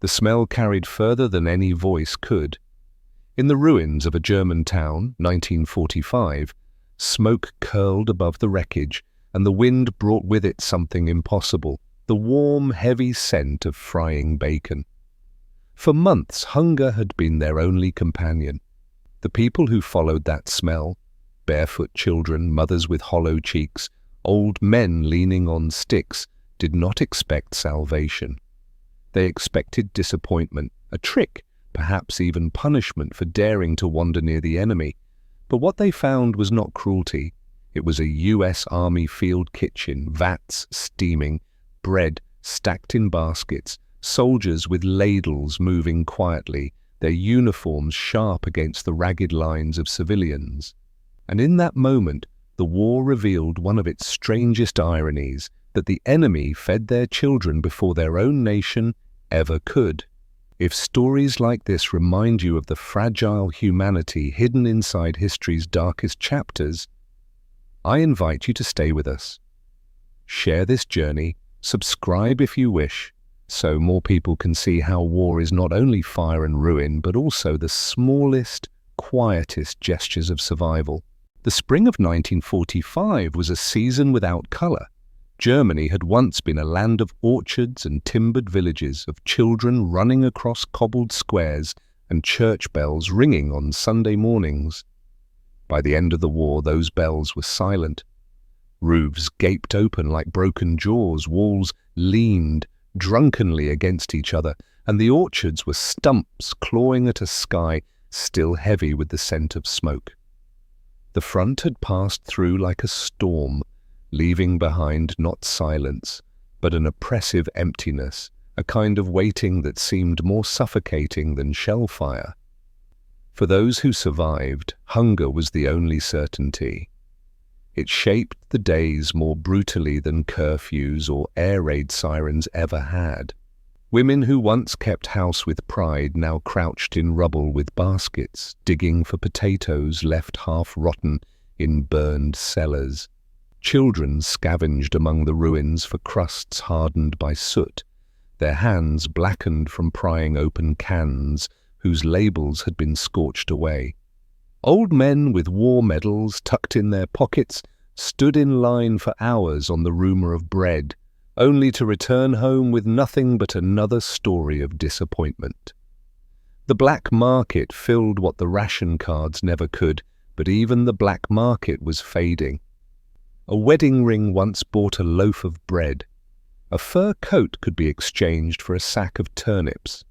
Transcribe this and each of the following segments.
The smell carried further than any voice could. In the ruins of a German town, 1945, smoke curled above the wreckage, and the wind brought with it something impossible, the warm, heavy scent of frying bacon. For months, hunger had been their only companion. The people who followed that smell, barefoot children, mothers with hollow cheeks, old men leaning on sticks, did not expect salvation. They expected disappointment, a trick, perhaps even punishment for daring to wander near the enemy. But what they found was not cruelty. It was a US Army field kitchen, vats steaming, bread stacked in baskets, soldiers with ladles moving quietly, their uniforms sharp against the ragged lines of civilians. And in that moment, the war revealed one of its strangest ironies, that the enemy fed their children before their own nation ever could. If stories like this remind you of the fragile humanity hidden inside history's darkest chapters, I invite you to stay with us. Share this journey, subscribe if you wish, so more people can see how war is not only fire and ruin, but also the smallest, quietest gestures of survival. The spring of 1945 was a season without color. Germany had once been a land of orchards and timbered villages, of children running across cobbled squares and church bells ringing on Sunday mornings. By the end of the war, those bells were silent. Roofs gaped open like broken jaws, walls leaned drunkenly against each other, and the orchards were stumps clawing at a sky still heavy with the scent of smoke. The front had passed through like a storm, leaving behind not silence, but an oppressive emptiness, a kind of waiting that seemed more suffocating than shell fire. For those who survived, hunger was the only certainty. It shaped the days more brutally than curfews or air raid sirens ever had. Women who once kept house with pride now crouched in rubble with baskets, digging for potatoes left half-rotten in burned cellars. Children scavenged among the ruins for crusts hardened by soot, their hands blackened from prying open cans whose labels had been scorched away. Old men with war medals tucked in their pockets stood in line for hours on the rumor of bread, only to return home with nothing but another story of disappointment. The black market filled what the ration cards never could, but even the black market was fading. A wedding ring once bought a loaf of bread. A fur coat could be exchanged for a sack of turnips.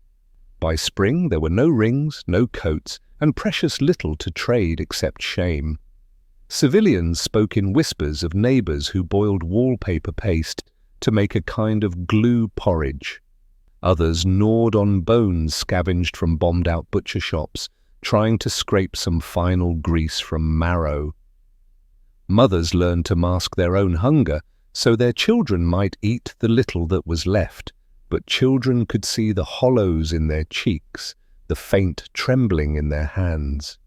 By spring there were no rings, no coats, and precious little to trade except shame. Civilians spoke in whispers of neighbors who boiled wallpaper paste to make a kind of glue porridge. Others gnawed on bones scavenged from bombed-out butcher shops, trying to scrape some final grease from marrow. Mothers learned to mask their own hunger so their children might eat the little that was left, but children could see the hollows in their cheeks, the faint trembling in their hands.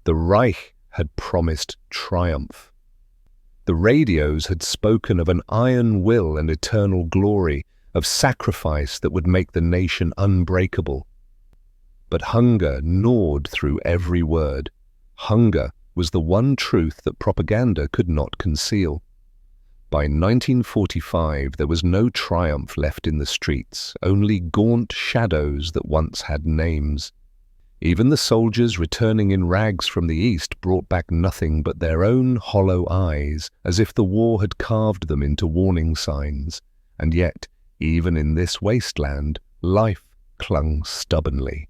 The Reich had promised triumph. The radios had spoken of an iron will and eternal glory, of sacrifice that would make the nation unbreakable. But hunger gnawed through every word. Hunger was the one truth that propaganda could not conceal. By 1945, there was no triumph left in the streets, only gaunt shadows that once had names. Even the soldiers returning in rags from the east brought back nothing but their own hollow eyes, as if the war had carved them into warning signs. And yet, even in this wasteland, life clung stubbornly.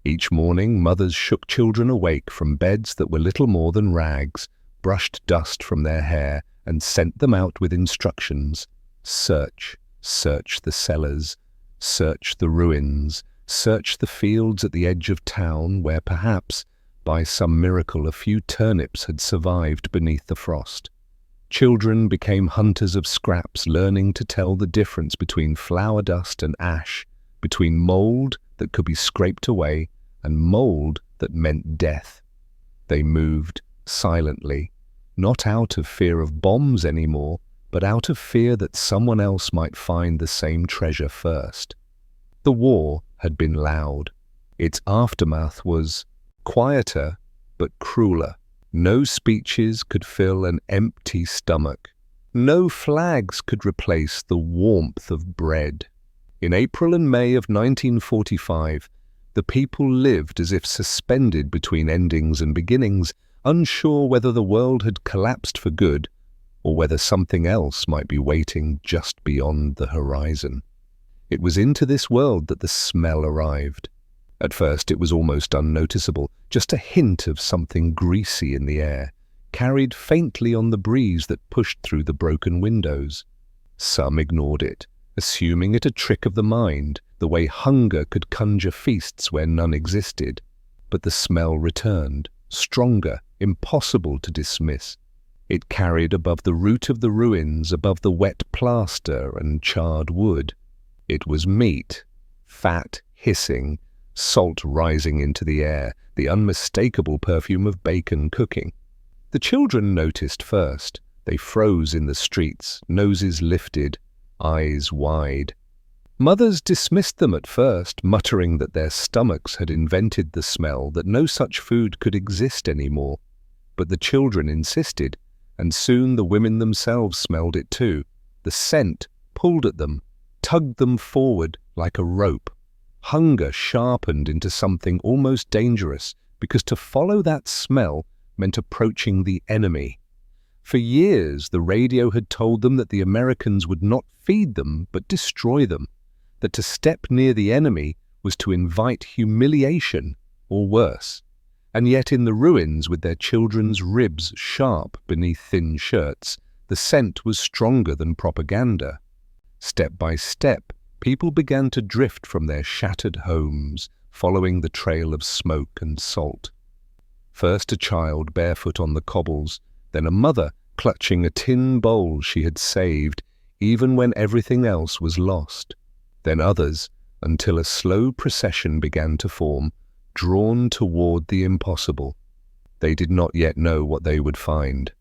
Each morning, mothers shook children awake from beds that were little more than rags, brushed dust from their hair, and sent them out with instructions. Search the cellars, search the ruins, search the fields at the edge of town where perhaps, by some miracle, a few turnips had survived beneath the frost. Children became hunters of scraps, learning to tell the difference between flour dust and ash, between mold that could be scraped away and mold that meant death. They moved silently, not out of fear of bombs anymore, but out of fear that someone else might find the same treasure first. The war had been loud. Its aftermath was quieter but crueler. No speeches could fill an empty stomach. No flags could replace the warmth of bread. In April and May of 1945, the people lived as if suspended between endings and beginnings, unsure whether the world had collapsed for good or whether something else might be waiting just beyond the horizon. It was into this world that the smell arrived. At first it was almost unnoticeable, just a hint of something greasy in the air, carried faintly on the breeze that pushed through the broken windows. Some ignored it, assuming it a trick of the mind, the way hunger could conjure feasts where none existed. But the smell returned, stronger, impossible to dismiss. It carried above the root of the ruins, above the wet plaster and charred wood. It was meat, fat hissing, salt rising into the air, the unmistakable perfume of bacon cooking. The children noticed first. They froze in the streets, noses lifted, eyes wide. Mothers dismissed them at first, muttering that their stomachs had invented the smell, that no such food could exist anymore. But the children insisted, and soon the women themselves smelled it too. The scent pulled at them, tugged them forward like a rope. Hunger sharpened into something almost dangerous, because to follow that smell meant approaching the enemy. For years, the radio had told them that the Americans would not feed them, but destroy them, that to step near the enemy was to invite humiliation, or worse. And yet in the ruins, with their children's ribs sharp beneath thin shirts, the scent was stronger than propaganda. Step by step, people began to drift from their shattered homes, following the trail of smoke and salt. First a child barefoot on the cobbles, then a mother clutching a tin bowl she had saved, even when everything else was lost. Then others, until a slow procession began to form, drawn toward the impossible. They did not yet know what they would find,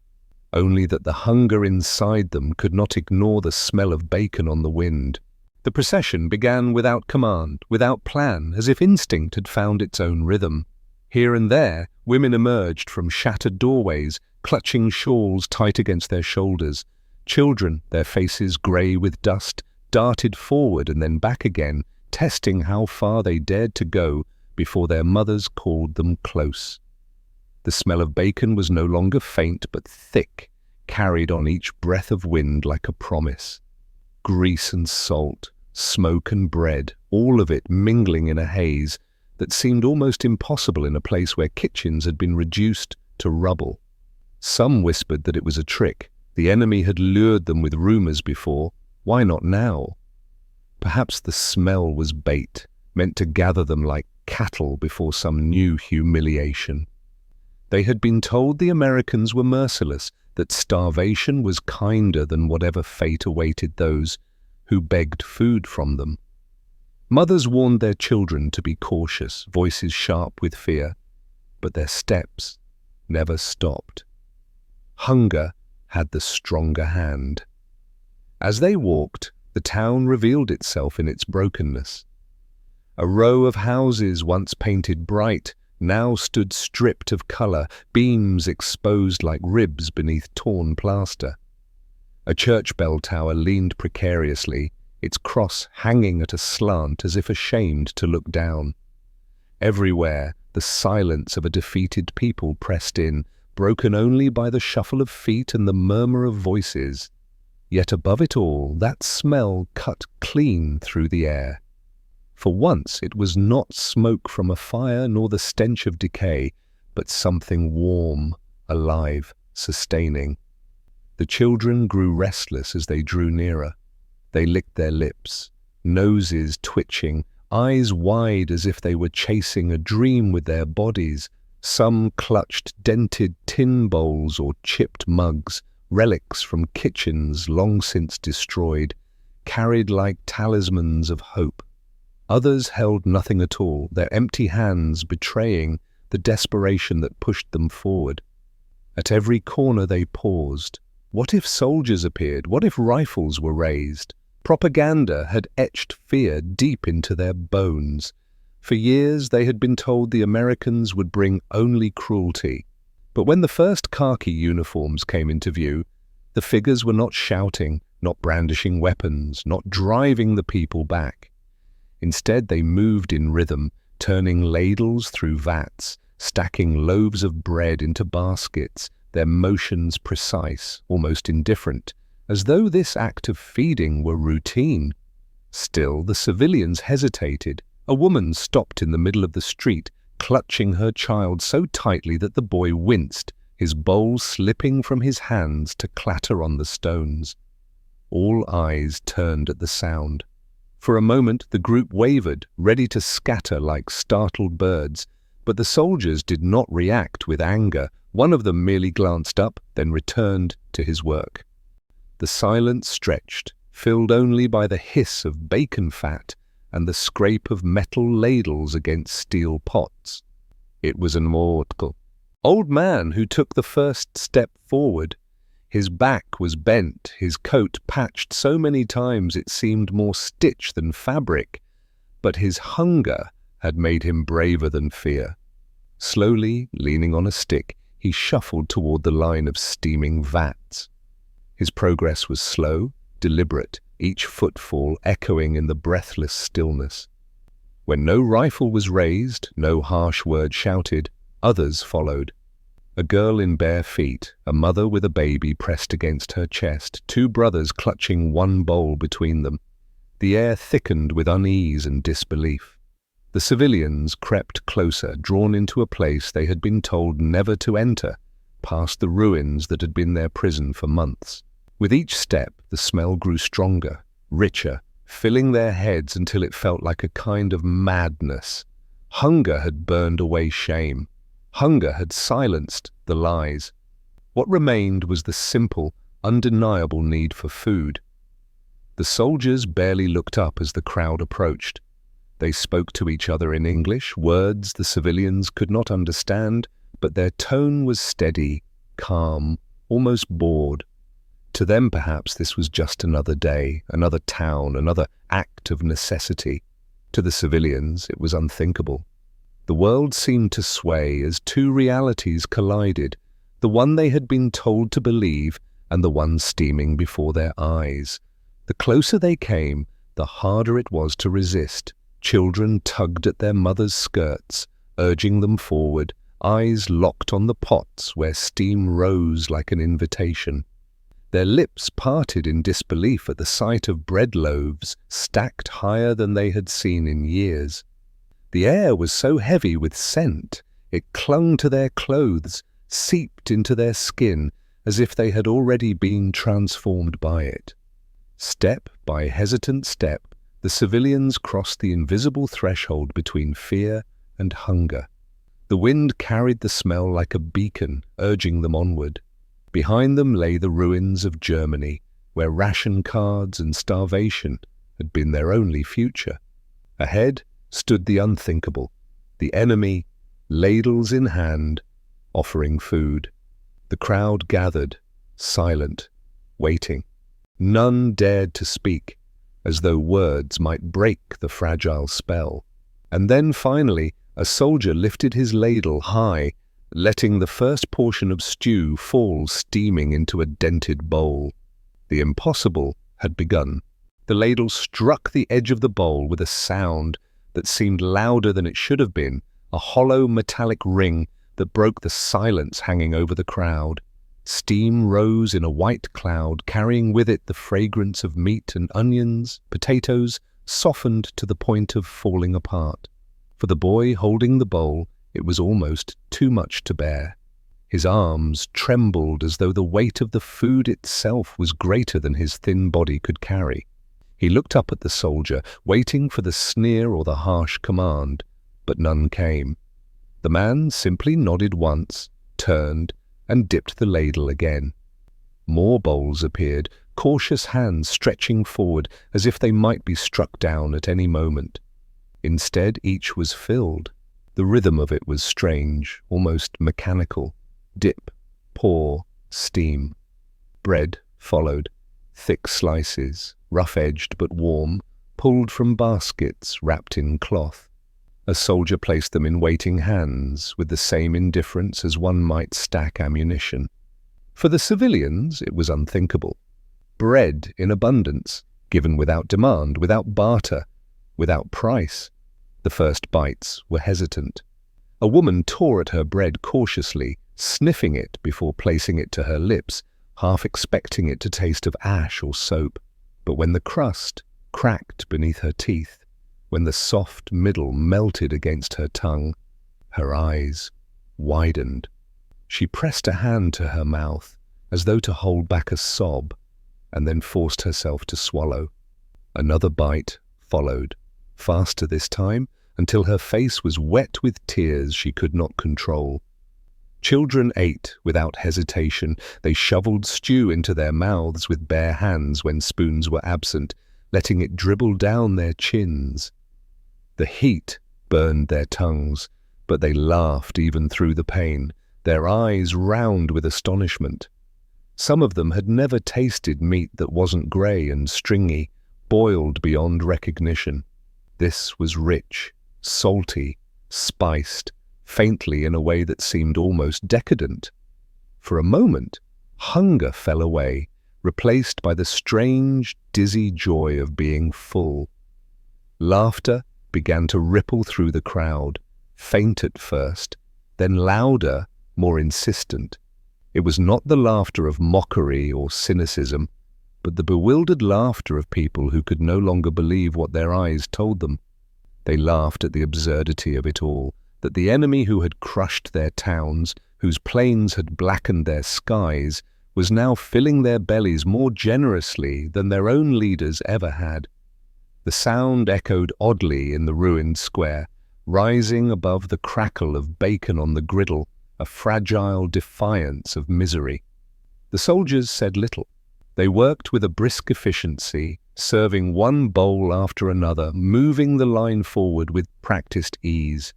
only that the hunger inside them could not ignore the smell of bacon on the wind. The procession began without command, without plan, as if instinct had found its own rhythm. Here and there, women emerged from shattered doorways, clutching shawls tight against their shoulders. Children, their faces grey with dust, darted forward and then back again, testing how far they dared to go before their mothers called them close. The smell of bacon was no longer faint but thick, carried on each breath of wind like a promise. Grease and salt, smoke and bread, all of it mingling in a haze that seemed almost impossible in a place where kitchens had been reduced to rubble. Some whispered that it was a trick. The enemy had lured them with rumors before. Why not now? Perhaps the smell was bait, meant to gather them like cattle before some new humiliation. They had been told the Americans were merciless, that starvation was kinder than whatever fate awaited those who begged food from them. Mothers warned their children to be cautious, voices sharp with fear, but their steps never stopped. Hunger had the stronger hand. As they walked, the town revealed itself in its brokenness. A row of houses once painted bright now stood stripped of colour, beams exposed like ribs beneath torn plaster. A church bell tower leaned precariously, its cross hanging at a slant as if ashamed to look down. Everywhere, the silence of a defeated people pressed in, broken only by the shuffle of feet and the murmur of voices. Yet above it all, that smell cut clean through the air. For once it was not smoke from a fire nor the stench of decay, but something warm, alive, sustaining. The children grew restless as they drew nearer. They licked their lips, noses twitching, eyes wide as if they were chasing a dream with their bodies. Some clutched dented tin bowls or chipped mugs, relics from kitchens long since destroyed, carried like talismans of hope. Others held nothing at all, their empty hands betraying the desperation that pushed them forward. At every corner they paused. What if soldiers appeared? What if rifles were raised? Propaganda had etched fear deep into their bones. For years they had been told the Americans would bring only cruelty. But when the first khaki uniforms came into view, the figures were not shouting, not brandishing weapons, not driving the people back. Instead, they moved in rhythm, turning ladles through vats, stacking loaves of bread into baskets, their motions precise, almost indifferent, as though this act of feeding were routine. Still, the civilians hesitated. A woman stopped in the middle of the street, clutching her child so tightly that the boy winced, his bowl slipping from his hands to clatter on the stones. All eyes turned at the sound. For a moment the group wavered, ready to scatter like startled birds, but the soldiers did not react with anger. One of them merely glanced up, then returned to his work. The silence stretched, filled only by the hiss of bacon fat and the scrape of metal ladles against steel pots. It was an mortal old man who took the first step forward. His back was bent, his coat patched so many times it seemed more stitch than fabric, but his hunger had made him braver than fear. Slowly, leaning on a stick, he shuffled toward the line of steaming vats. His progress was slow, deliberate, each footfall echoing in the breathless stillness. When no rifle was raised, no harsh word shouted, others followed. A girl in bare feet, a mother with a baby pressed against her chest, two brothers clutching one bowl between them. The air thickened with unease and disbelief. The civilians crept closer, drawn into a place they had been told never to enter, past the ruins that had been their prison for months. With each step, the smell grew stronger, richer, filling their heads until it felt like a kind of madness. Hunger had burned away shame. Hunger had silenced the lies. What remained was the simple, undeniable need for food. The soldiers barely looked up as the crowd approached. They spoke to each other in English, words the civilians could not understand, but their tone was steady, calm, almost bored. To them, perhaps, this was just another day, another town, another act of necessity. To the civilians, it was unthinkable. The world seemed to sway as two realities collided, the one they had been told to believe and the one steaming before their eyes. The closer they came, the harder it was to resist. Children tugged at their mothers' skirts, urging them forward, eyes locked on the pots where steam rose like an invitation. Their lips parted in disbelief at the sight of bread loaves stacked higher than they had seen in years. The air was so heavy with scent, it clung to their clothes, seeped into their skin, as if they had already been transformed by it. Step by hesitant step, the civilians crossed the invisible threshold between fear and hunger. The wind carried the smell like a beacon, urging them onward. Behind them lay the ruins of Germany, where ration cards and starvation had been their only future. Ahead stood the unthinkable, the enemy, ladles in hand, offering food. The crowd gathered, silent, waiting. None dared to speak, as though words might break the fragile spell. And then finally, a soldier lifted his ladle high, letting the first portion of stew fall steaming into a dented bowl. The impossible had begun. The ladle struck the edge of the bowl with a sound that seemed louder than it should have been, a hollow metallic ring that broke the silence hanging over the crowd. Steam rose in a white cloud, carrying with it the fragrance of meat and onions, potatoes, softened to the point of falling apart. For the boy holding the bowl, it was almost too much to bear. His arms trembled as though the weight of the food itself was greater than his thin body could carry. He looked up at the soldier, waiting for the sneer or the harsh command, but none came. The man simply nodded once, turned, and dipped the ladle again. More bowls appeared, cautious hands stretching forward as if they might be struck down at any moment. Instead, each was filled. The rhythm of it was strange, almost mechanical. Dip, pour, steam. Bread followed, thick slices, rough-edged but warm, pulled from baskets wrapped in cloth. A soldier placed them in waiting hands with the same indifference as one might stack ammunition. For the civilians, it was unthinkable. Bread in abundance, given without demand, without barter, without price. The first bites were hesitant. A woman tore at her bread cautiously, sniffing it before placing it to her lips, half expecting it to taste of ash or soap. But when the crust cracked beneath her teeth, when the soft middle melted against her tongue, her eyes widened. She pressed a hand to her mouth, as though to hold back a sob, and then forced herself to swallow. Another bite followed, faster this time, until her face was wet with tears she could not control. Children ate without hesitation. They shoveled stew into their mouths with bare hands when spoons were absent, letting it dribble down their chins. The heat burned their tongues, but they laughed even through the pain, their eyes round with astonishment. Some of them had never tasted meat that wasn't grey and stringy, boiled beyond recognition. This was rich, salty, spiced, faintly in a way that seemed almost decadent. For a moment, hunger fell away, replaced by the strange, dizzy joy of being full. Laughter began to ripple through the crowd, faint at first, then louder, more insistent. It was not the laughter of mockery or cynicism, but the bewildered laughter of people who could no longer believe what their eyes told them. They laughed at the absurdity of it all, that the enemy who had crushed their towns, whose planes had blackened their skies, was now filling their bellies more generously than their own leaders ever had. The sound echoed oddly in the ruined square, rising above the crackle of bacon on the griddle, a fragile defiance of misery. The soldiers said little. They worked with a brisk efficiency, serving one bowl after another, moving the line forward with practiced ease.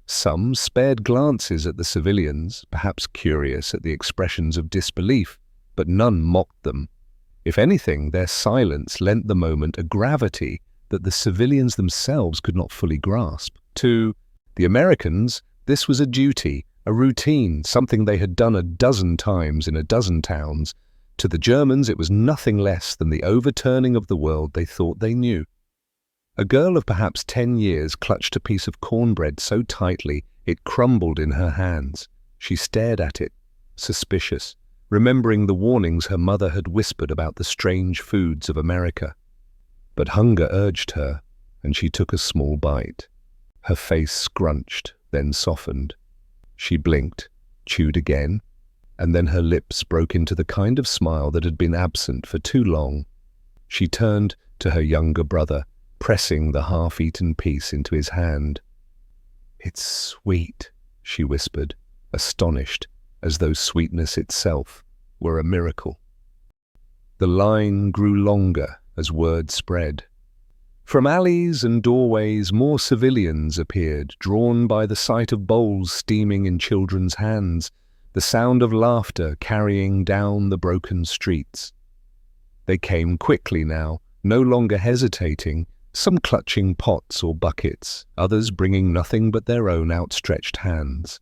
Some spared glances at the civilians, perhaps curious at the expressions of disbelief, but none mocked them. If anything, their silence lent the moment a gravity that the civilians themselves could not fully grasp. To the Americans, this was a duty, a routine, something they had done a dozen times in a dozen towns. To the Germans, it was nothing less than the overturning of the world they thought they knew. A girl of perhaps 10 years clutched a piece of cornbread so tightly it crumbled in her hands. She stared at it, suspicious, remembering the warnings her mother had whispered about the strange foods of America. But hunger urged her, and she took a small bite. Her face scrunched, then softened. She blinked, chewed again, and then her lips broke into the kind of smile that had been absent for too long. She turned to her younger brother, pressing the half-eaten piece into his hand. "It's sweet," she whispered, astonished, as though sweetness itself were a miracle. The line grew longer as word spread. From alleys and doorways more civilians appeared, drawn by the sight of bowls steaming in children's hands, the sound of laughter carrying down the broken streets. They came quickly now, no longer hesitating, some clutching pots or buckets, others bringing nothing but their own outstretched hands.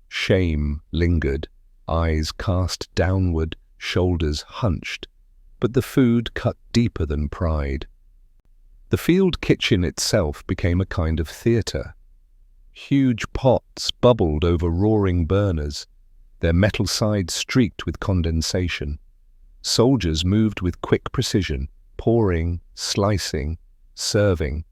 Shame lingered, eyes cast downward, shoulders hunched, but the food cut deeper than pride. The field kitchen itself became a kind of theatre. Huge pots bubbled over roaring burners, their metal sides streaked with condensation. Soldiers moved with quick precision, pouring, slicing, serving.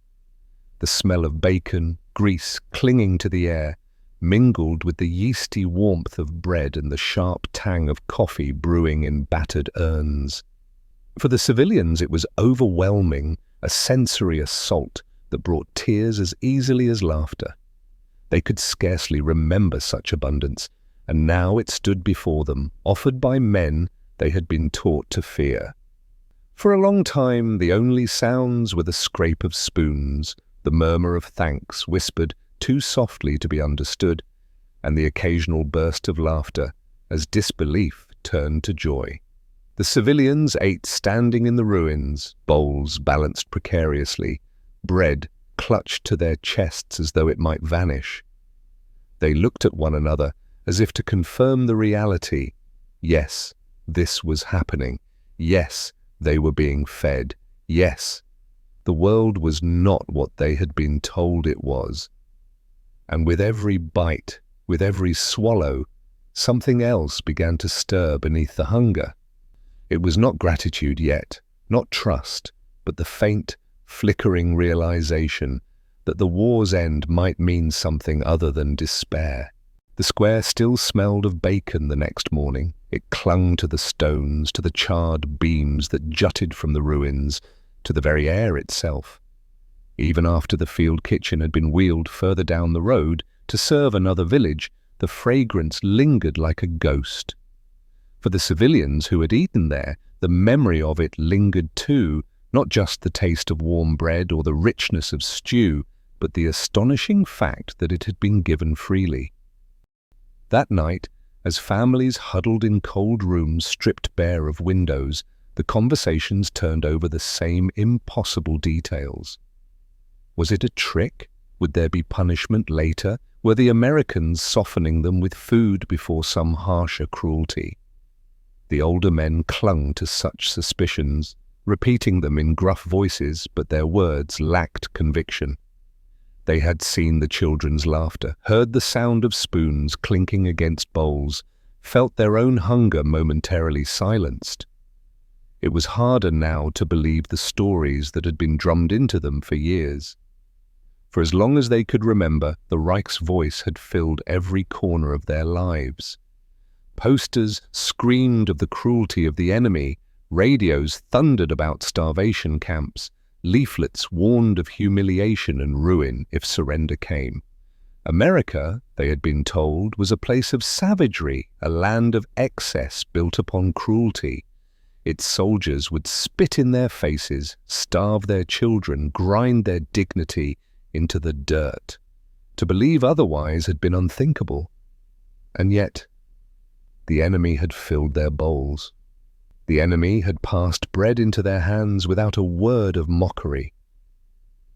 The smell of bacon, grease clinging to the air, mingled with the yeasty warmth of bread and the sharp tang of coffee brewing in battered urns. For the civilians it was overwhelming, a sensory assault that brought tears as easily as laughter. They could scarcely remember such abundance, and now it stood before them, offered by men they had been taught to fear. For a long time the only sounds were the scrape of spoons, the murmur of thanks whispered too softly to be understood, and the occasional burst of laughter as disbelief turned to joy. The civilians ate standing in the ruins, bowls balanced precariously, bread clutched to their chests as though it might vanish. They looked at one another as if to confirm the reality. Yes, this was happening. Yes, they were being fed. Yes, the world was not what they had been told it was. And with every bite, with every swallow, something else began to stir beneath the hunger. It was not gratitude yet, not trust, but the faint, flickering realization that the war's end might mean something other than despair. The square still smelled of bacon the next morning. It clung to the stones, to the charred beams that jutted from the ruins, to the very air itself. Even after the field kitchen had been wheeled further down the road to serve another village, the fragrance lingered like a ghost. For the civilians who had eaten there, the memory of it lingered too, not just the taste of warm bread or the richness of stew, but the astonishing fact that it had been given freely. That night, as families huddled in cold rooms stripped bare of windows, the conversations turned over the same impossible details. Was it a trick? Would there be punishment later? Were the Americans softening them with food before some harsher cruelty? The older men clung to such suspicions, repeating them in gruff voices, but their words lacked conviction. They had seen the children's laughter, heard the sound of spoons clinking against bowls, felt their own hunger momentarily silenced. It was harder now to believe the stories that had been drummed into them for years. For as long as they could remember, the Reich's voice had filled every corner of their lives. Posters screamed of the cruelty of the enemy, radios thundered about starvation camps, leaflets warned of humiliation and ruin if surrender came. America, they had been told, was a place of savagery, a land of excess built upon cruelty. Its soldiers would spit in their faces, starve their children, grind their dignity into the dirt. To believe otherwise had been unthinkable. And yet, the enemy had filled their bowls. The enemy had passed bread into their hands without a word of mockery.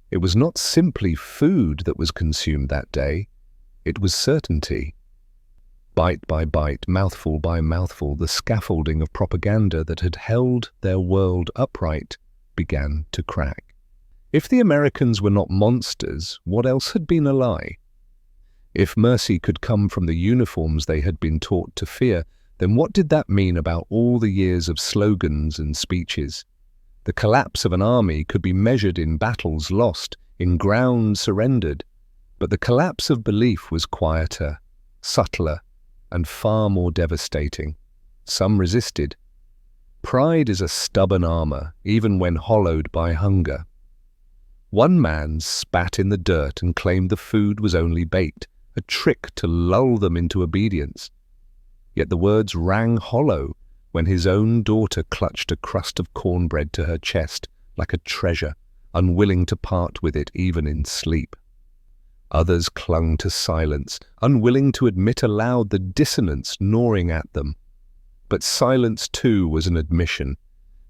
It was not simply food that was consumed that day, it was certainty. Bite by bite, mouthful by mouthful, the scaffolding of propaganda that had held their world upright began to crack. If the Americans were not monsters, what else had been a lie? If mercy could come from the uniforms they had been taught to fear, then what did that mean about all the years of slogans and speeches? The collapse of an army could be measured in battles lost, in ground surrendered, but the collapse of belief was quieter, subtler, and far more devastating. Some resisted. Pride is a stubborn armor, even when hollowed by hunger. One man spat in the dirt and claimed the food was only bait, a trick to lull them into obedience. Yet the words rang hollow when his own daughter clutched a crust of cornbread to her chest like a treasure, unwilling to part with it even in sleep. Others clung to silence, unwilling to admit aloud the dissonance gnawing at them. But silence too was an admission,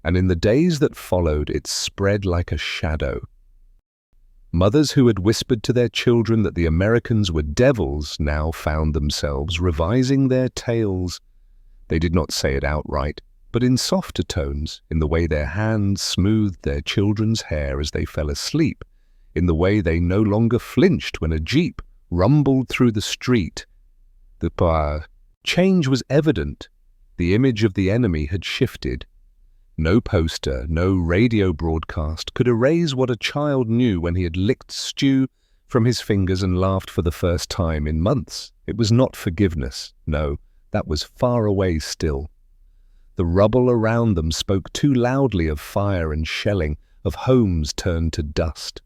and in the days that followed it spread like a shadow. Mothers who had whispered to their children that the Americans were devils now found themselves revising their tales. They did not say it outright, but in softer tones, in the way their hands smoothed their children's hair as they fell asleep, in the way they no longer flinched when a jeep rumbled through the street. The change was evident. The image of the enemy had shifted. No poster, no radio broadcast could erase what a child knew when he had licked stew from his fingers and laughed for the first time in months. It was not forgiveness. No, that was far away still. The rubble around them spoke too loudly of fire and shelling, of homes turned to dust.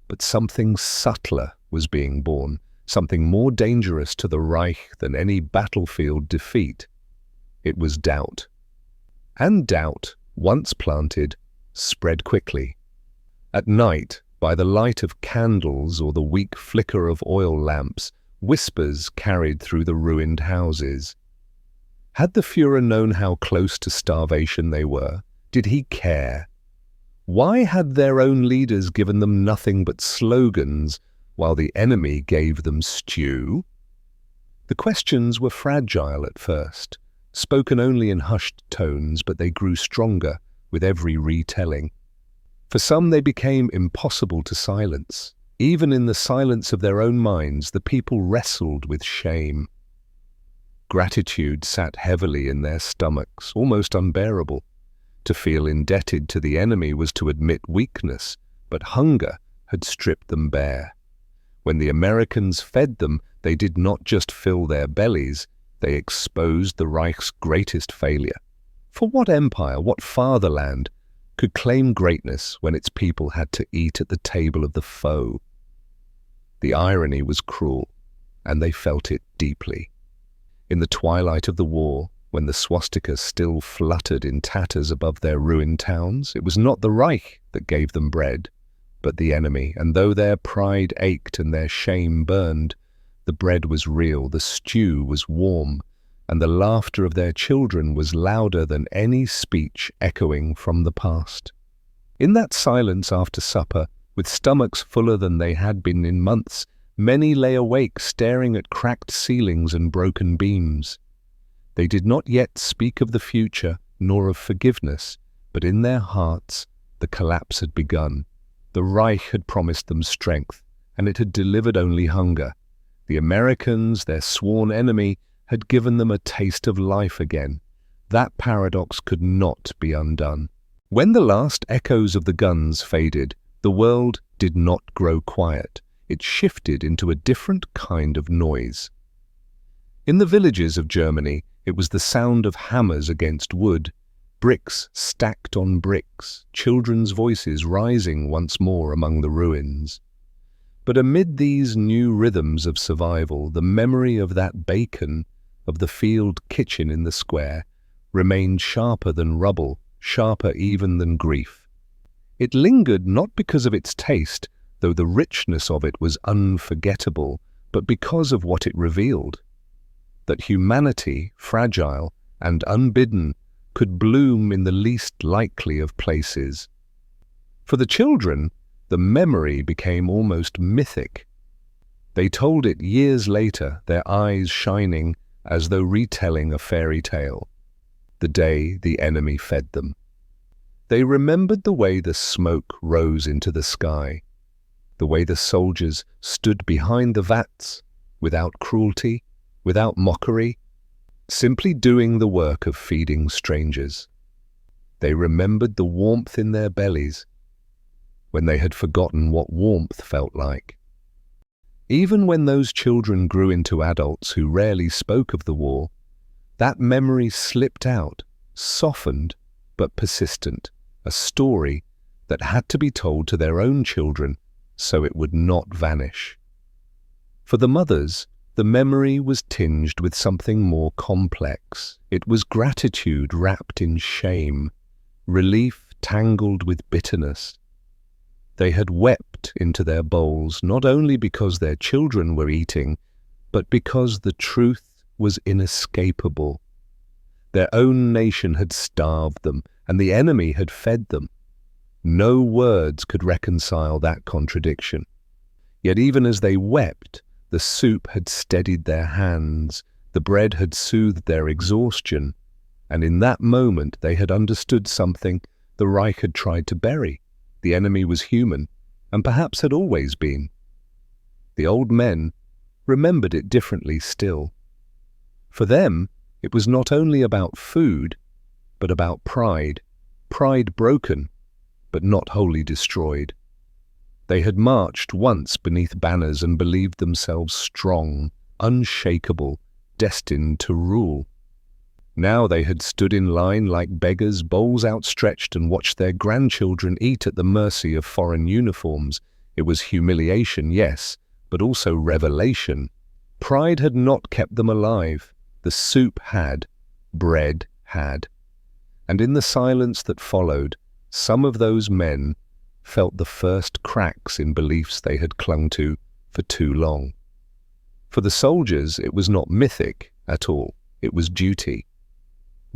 But something subtler was being born, something more dangerous to the Reich than any battlefield defeat. It was doubt. And doubt, once planted, spread quickly. At night, by the light of candles or the weak flicker of oil lamps, whispers carried through the ruined houses. Had the Führer known how close to starvation they were? Did he care? Why had their own leaders given them nothing but slogans while the enemy gave them stew? The questions were fragile at first, spoken only in hushed tones, but they grew stronger with every retelling. For some, they became impossible to silence. Even in the silence of their own minds, the people wrestled with shame. Gratitude sat heavily in their stomachs, almost unbearable. To feel indebted to the enemy was to admit weakness, but hunger had stripped them bare. When the Americans fed them, they did not just fill their bellies, they exposed the Reich's greatest failure. For what empire, what fatherland, could claim greatness when its people had to eat at the table of the foe? The irony was cruel, and they felt it deeply. In the twilight of the war, when the swastika still fluttered in tatters above their ruined towns, it was not the Reich that gave them bread, but the enemy, and though their pride ached and their shame burned, the bread was real, the stew was warm, and the laughter of their children was louder than any speech echoing from the past. In that silence after supper, with stomachs fuller than they had been in months, many lay awake staring at cracked ceilings and broken beams. They did not yet speak of the future, nor of forgiveness, but in their hearts the collapse had begun. The Reich had promised them strength, and it had delivered only hunger. The Americans, their sworn enemy, had given them a taste of life again. That paradox could not be undone. When the last echoes of the guns faded, the world did not grow quiet. It shifted into a different kind of noise. In the villages of Germany, it was the sound of hammers against wood, bricks stacked on bricks, children's voices rising once more among the ruins. But amid these new rhythms of survival, the memory of that bacon, of the field kitchen in the square, remained sharper than rubble, sharper even than grief. It lingered not because of its taste, though the richness of it was unforgettable, but because of what it revealed. That humanity, fragile and unbidden, could bloom in the least likely of places. For the children, the memory became almost mythic. They told it years later, their eyes shining as though retelling a fairy tale. The day the enemy fed them. They remembered the way the smoke rose into the sky, the way the soldiers stood behind the vats, without cruelty, without mockery, simply doing the work of feeding strangers. They remembered the warmth in their bellies, when they had forgotten what warmth felt like. Even when those children grew into adults who rarely spoke of the war, that memory slipped out, softened but persistent, a story that had to be told to their own children so it would not vanish. For the mothers, the memory was tinged with something more complex. It was gratitude wrapped in shame, relief tangled with bitterness. They had wept into their bowls not only because their children were eating, but because the truth was inescapable. Their own nation had starved them, and the enemy had fed them. No words could reconcile that contradiction. Yet even as they wept, the soup had steadied their hands, the bread had soothed their exhaustion, and in that moment they had understood something the Reich had tried to bury. The enemy was human, and perhaps had always been. The old men remembered it differently still. For them, it was not only about food, but about pride, pride broken, but not wholly destroyed. They had marched once beneath banners and believed themselves strong, unshakable, destined to rule. Now they had stood in line like beggars, bowls outstretched, and watched their grandchildren eat at the mercy of foreign uniforms. It was humiliation, yes, but also revelation. Pride had not kept them alive. The soup had, bread had. And in the silence that followed, some of those men felt the first cracks in beliefs they had clung to for too long. For the soldiers, it was not mythic at all. It was duty.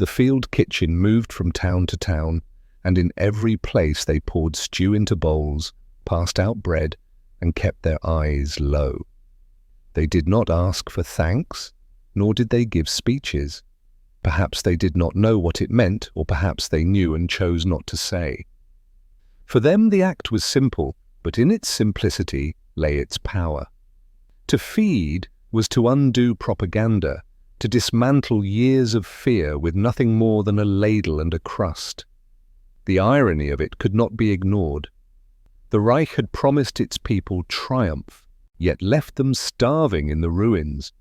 The field kitchen moved from town to town, and in every place they poured stew into bowls, passed out bread, and kept their eyes low. They did not ask for thanks, nor did they give speeches. Perhaps they did not know what it meant, or perhaps they knew and chose not to say. For them the act was simple, but in its simplicity lay its power. To feed was to undo propaganda, to dismantle years of fear with nothing more than a ladle and a crust. The irony of it could not be ignored. The Reich had promised its people triumph, yet left them starving in the ruins.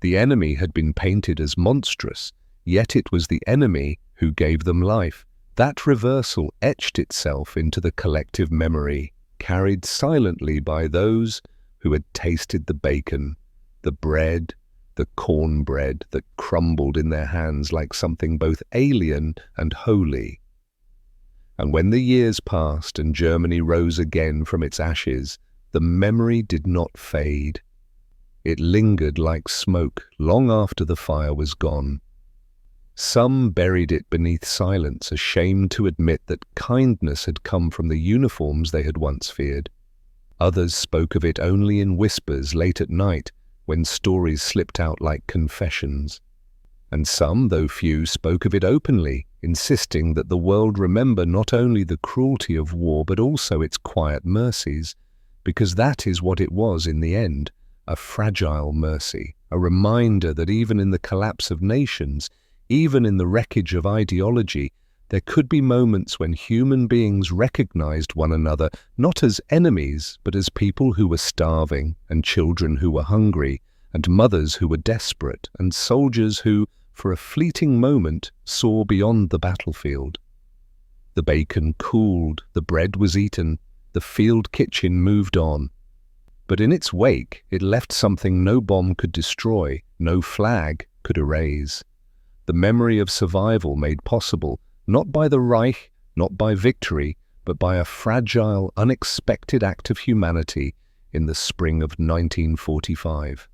The enemy had been painted as monstrous, yet it was the enemy who gave them life. That reversal etched itself into the collective memory, carried silently by those who had tasted the bacon, the bread, the cornbread that crumbled in their hands like something both alien and holy. And when the years passed and Germany rose again from its ashes, the memory did not fade. It lingered like smoke long after the fire was gone. Some buried it beneath silence, ashamed to admit that kindness had come from the uniforms they had once feared. Others spoke of it only in whispers late at night, when stories slipped out like confessions. And some, though few, spoke of it openly, insisting that the world remember not only the cruelty of war but also its quiet mercies, because that is what it was in the end, a fragile mercy, a reminder that even in the collapse of nations, even in the wreckage of ideology, there could be moments when human beings recognized one another not as enemies, but as people who were starving, and children who were hungry, and mothers who were desperate, and soldiers who, for a fleeting moment, saw beyond the battlefield. The bacon cooled, the bread was eaten, the field kitchen moved on. But in its wake, it left something no bomb could destroy, no flag could erase. The memory of survival made possible, not by the Reich, not by victory, but by a fragile, unexpected act of humanity in the spring of 1945.